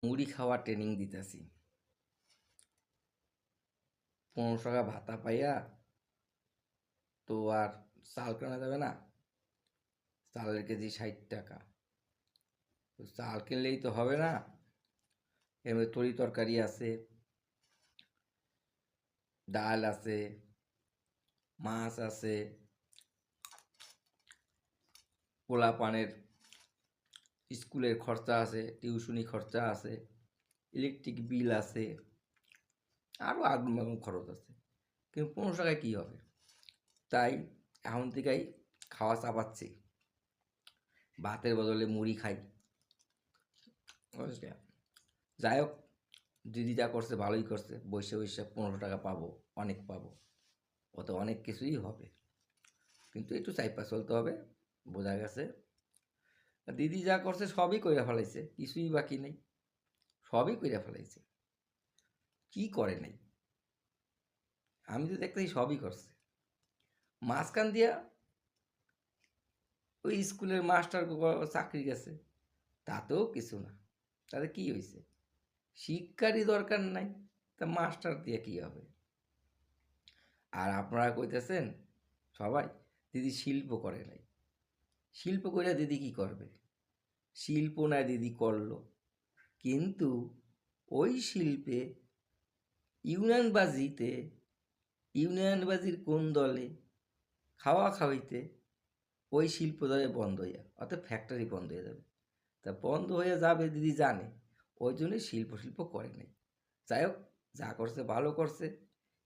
মুড়ি খাওয়া ট্রেনিং দিতেছি। 15 টাকা ভাতা পাইয়া তো আর চাল কেনা যাবে না। চালের কেজি 60 টাকা। তো চাল কিনলেই তো হবে না, এর তরি তরকারি আছে, ডাল আছে, মাছ আছে, পোলাপানের স্কুলের খরচা আছে, টিউশনি খরচা আছে, ইলেকট্রিক বিল আছে, আরও আগুন বাগুন খরচ আছে। কিন্তু 15 টাকায় কী হবে? তাই এখন থেকেই খাওয়া চাপাচ্ছি, ভাতের বদলে মুড়ি খাই। বুঝলে? যাই হোক, দিদি যা করছে ভালোই করছে, বসে বসে 15 টাকা পাবো, অনেক পাবো, অত অনেক কিছুই হবে, কিন্তু একটু চাইপা চলতে হবে। বোঝা গেছে দিদি যা করছে সবই কইরা ফেলাইছে, কিছুই বাকি নেই, সবই কইরা ফেলাইছে। কি করে নাই? আমি তো দেখতেছি সবই করছে। মাঝখান দিয়া ওই স্কুলের মাস্টার চাকরি গেছে, তাতেও কিছু না। তাতে কি হয়েছে? শিক্ষারই দরকার নাই, তা মাস্টার দিয়ে কি হবে? আর আপনারা কইতেছেন সবাই দিদি শিল্প করে নাই। শিল্প করে দিদি কি করবে? শিল্প না দিদি করলো, কিন্তু ওই শিল্পে ইউনিয়নবাজিতে, ইউনিয়নবাজির কোন দলে খাওয়া খাওয়াইতে ওই শিল্প দলে বন্ধ হয়ে যাবে, অর্থাৎ ফ্যাক্টরি বন্ধ হয়ে যাবে। তা বন্ধ হয়ে যাবে দিদি জানে, ওই জন্যই শিল্প করে নাই। যাই হোক, যা করছে ভালো করছে।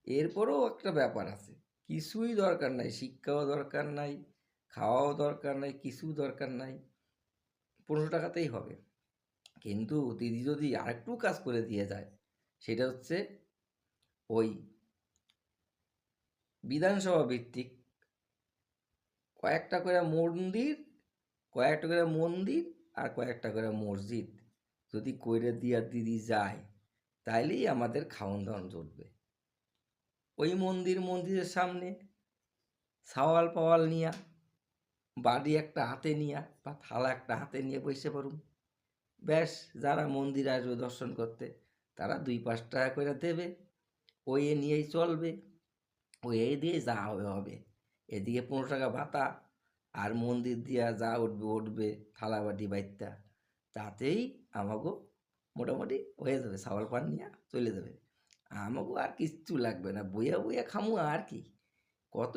এরপরেও একটা ব্যাপার আছে, কিছুই দরকার নাই, শিক্ষাও দরকার নাই, খাওয়াও দরকার নাই, কিছু দরকার নাই, 15 টাকাতেই হবে। কিন্তু দিদি যদি আরেকটু কাজ করে দিয়ে যায়, সেটা হচ্ছে ওই বিধানসভা ভিত্তিক কয়েকটা করে মন্দির, কয়েকটা করে মন্দির আর কয়েকটা করে মসজিদ যদি কইরে দিয়া দিদি যায়, তাইলেই আমাদের খাওন দাওন জুটবে। ওই মন্দিরের সামনে সাওয়াল পাওয়াল নিয়া, বাড়ি একটা হাতে নিয়া বা থালা একটা হাতে নিয়ে বসে পড়ুন। ব্যাস, যারা মন্দির আসবে দর্শন করতে, তারা 2-5 টাকা করে দেবে, ওই এ নিয়েই চলবে, ওই এই দিয়ে যা হবে হবে। এদিকে 15 টাকা ভাতা, আর মন্দির দিয়া যা উঠবে উঠবে, থালা বাটি বাইত্যা, তাতেই আমাগো মোটামুটি হয়ে যাবে, সাওয়াল পান নিয়ে চলে যাবে। আমাগো আর কিচ্ছু লাগবে না, বইয়া বইয়া খামু আর কি। কত